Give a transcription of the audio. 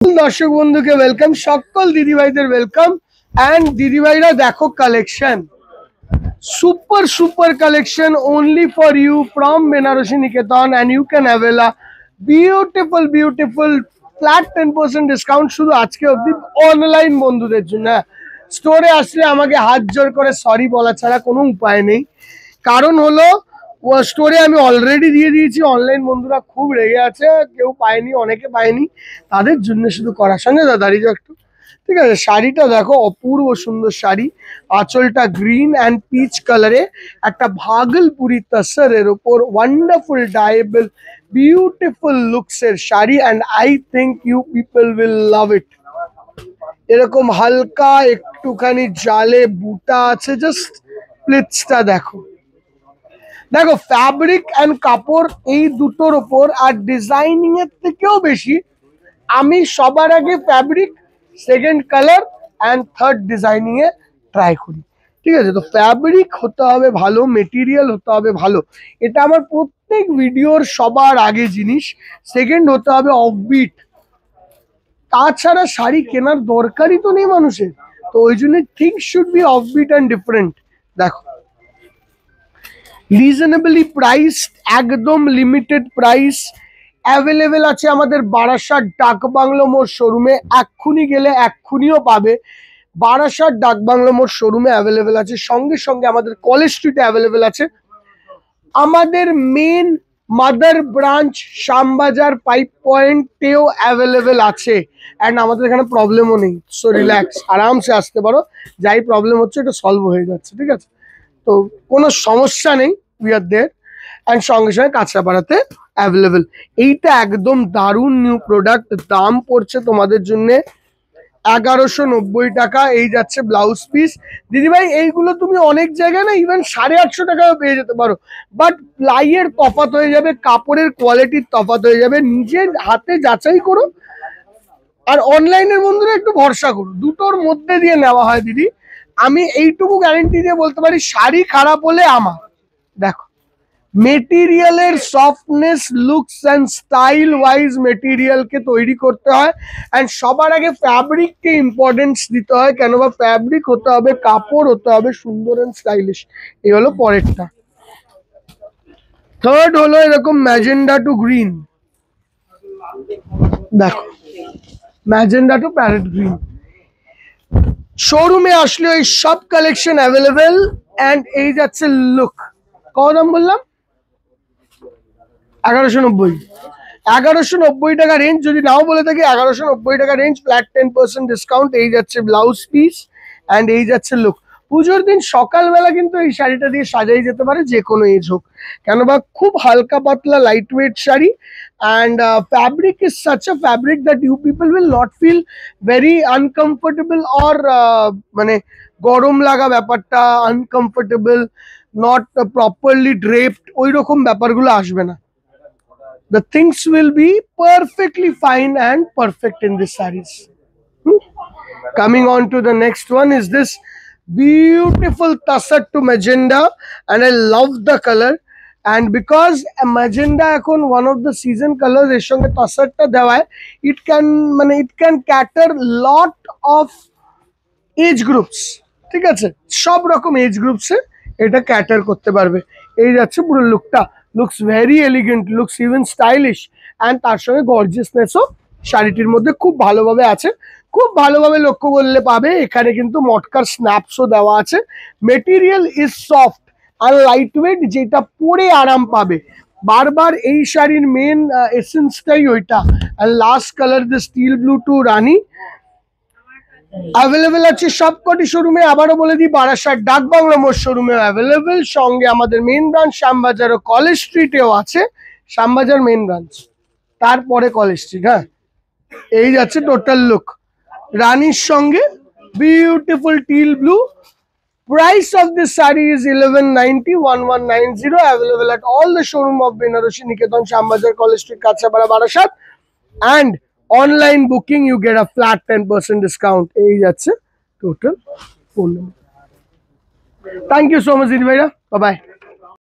দর্শক বন্ধুকে ওয়েলকাম, সকল দিদিভাইদের ওয়েলকাম। এন্ড দিদিভাইরা দেখো collection, super super collection only for you from Benarashi Niketan, and you can avail a beautiful flat 10% discount শুধু আজকে অবধি অনলাইন বন্ধুদের জন্য। স্টোরে আসলে আমাকে হাত জোর করে সরি বলা ছাড়া কোনো উপায় নেই। কারণ হলো স্টোরে আমি অলরেডি দিয়ে দিয়েছি, অনলাইন বন্ধুরা খুব রেগে আছে, কেউ পায়নি, অনেকে পায়নি, তাদের জন্য শুধু করা। সঙ্গে দাঁড়িয়ে যাও একটু, ঠিক আছে? শাড়িটা দেখো, অপূর্ব সুন্দর শাড়ি, আঁচলটা গ্রিন অ্যান্ড পিচ কালারে, একটা ভাগলপুরি তসরের ওপর ওয়ান্ডারফুল ডায়েবল বিউটিফুল লুকসের শাড়ি। And I think you people will love it. এরকম হালকা একটুখানি জালে বুটা আছে, জাস্ট প্লিটসটা দেখো। দেখো ফ্যাব্রিক অ্যান্ড কাপড় এই দুটোর ওপর আর ডিজাইনিং এর থেকেও বেশি আমি সবার আগে fabric, second colour and third designing A try করি, ঠিক আছে? তো ফ্যাব্রিক হতে হবে ভালো, মেটেরিয়াল হতে হবে ভালো, এটা আমার প্রত্যেক ভিডিওর সবার আগে জিনিস। সেকেন্ড হতে হবে অফবিট, তাছাড়া শাড়ি কেনার দরকারই তো নেই মানুষের। তো ওই জন্য things should be offbeat and different. দেখো রিজনেবলি প্রাইসড, একদম লিমিটেড প্রাইস, অ্যাভেলেবেল আছে আমাদের বারাসাত ডাক বাংলো মোড় শোরুমে। এক্ষুনি গেলে এক্ষুনিও পাবে। বারাসাত ডাক বাংলো মোড় শোরুমে অ্যাভেলেবেল আছে, সঙ্গে সঙ্গে আমাদের কলেজ স্ট্রিটে অ্যাভেলেবেল আছে। আমাদের মেন মাদার ব্রাঞ্চ শ্যামবাজার পাইপ পয়েন্টেও অ্যাভেলেবেল আছে। অ্যান্ড আমাদের এখানে প্রবলেমও নেই, সো রিল্যাক্স, আরামসে আসতে পারো। যাই প্রবলেম হচ্ছে এটা সলভ হয়ে যাচ্ছে, ঠিক আছে? তো কোনো সমস্যা নেই, উই আর দেয়ার। অ্যান্ড সঙ্গে সঙ্গে কাঁচরাপাড়াতে অ্যাভেলেবেল। এইটা একদম দারুণ নিউ প্রোডাক্ট, দাম পড়ছে তোমাদের জন্য 1190 টাকা। এই যাচ্ছে ব্লাউজ পিস। দিদিভাই এইগুলো তুমি অনেক জায়গায় না ইভেন 850 টাকাও পেয়ে যেতে পারো, বাট প্লাইয়ের তফাৎ হয়ে যাবে, কাপড়ের কোয়ালিটির তফাৎ হয়ে যাবে, নিজের হাতে যাচাই করো। আর অনলাইনের বন্ধুরা একটু ভরসা করো, দুটোর মধ্যে দিয়ে নেওয়া হয় দিদি। আমি এইটুকু গ্যারেন্টি দিয়ে বলতে পারি, শাড়ি খারাপ হলে আমার, দেখো মেটেরিয়ালের softness, looks and style wise মেটেরিয়ালকে তৈরি করতে হয়। অ্যান্ড সবার আগে ফ্যাব্রিককে ইম্পর্টেন্স দিতে হয়, কেন বা ফ্যাব্রিক হতে হবে, কাপড় হতে হবে সুন্দর অ্যান্ড স্টাইলিশ। এই হলো পরেরটা। থার্ড হলো এরকম ম্যাজেন্ডা টু গ্রিন, দেখো ম্যাজেন্ডা টু প্যারেট গ্রিন। শোরুমে আসলে ওই সব কালেকশন অ্যাভেলেবেল। অ্যান্ড এই যাচ্ছে লুক, কত দাম বললাম? 1190। 1190 টাকা রেঞ্জ, যদি নাও বলে থাকি 1190 টাকা রেঞ্জ, ফ্ল্যাট 10% ডিসকাউন্ট। এই যাচ্ছে ব্লাউজ পিস অ্যান্ড এই যাচ্ছে লুক। পুজোর দিন সকালবেলা কিন্তু এই শাড়িটা দিয়ে সাজাই যেতে পারে, যে কোনো এজ হোক, কেন বা খুব হালকা পাতলা light weight sari. And fabric is such a fabric that you people will not feel very uncomfortable or মানে গরম লাগা ব্যাপারটা, আনকমফোর্টেবল, নট প্রপারলি ড্রেপড, ওই রকম ব্যাপারগুলো আসবে না। The things will be perfectly fine and perfect in this sarees. Coming on to the next one is this beautiful tassar to magenta, and I love the color. And because magenta এখন one of the season colors, এর সঙ্গে তাসারটা দেওয়ায় it can cater lot of age groups, ঠিক আছে? সব রকম age গ্রুপসে এটা cater করতে পারবে। এই যাচ্ছে পুরো লুকটা, looks very elegant, looks even stylish. And তার সঙ্গে গর্জিয়াসনেসও শাড়িটির মধ্যে খুব ভালোভাবে আছে। খুব ভালোভাবে লক্ষ্য করলে পাবে এখানে কিন্তু মটকার স্ন্যাপসও দেওয়া আছে। মেটেরিয়াল ইজ সফট আর লাইট ওয়েট, যেটা পরে আরাম পাবে। বারবার এই শাড়ির মেন এসেন্সটাই ওইটা। আর last colour the steel blue to রানী অ্যাভেলেবেল আছে সবকটি শোরুমে। আবারও বলে দিই, বারাসাত ডাক বাংলো মোড় শোরুমে অ্যাভেলেবেল, সঙ্গে আমাদের মেন ব্রাঞ্চ শ্যামবাজার ও কলেজ স্ট্রিটেও আছে। শ্যামবাজার মেন ব্রাঞ্চ, তারপরে কলেজ স্ট্রিট। হ্যাঁ, এই যাচ্ছে টোটাল লুক, রানীর সঙ্গে beautiful teal blue. Price of this saree is 1190, 1190, available at all the showroom of Benarashi Niketan, Shambazar, College Street, Katsapara, Barashat. And online booking you get a flat 10% discount. এই যাচ্ছে total phone number. Thank you so much দিদি ভাইরা, bye bye.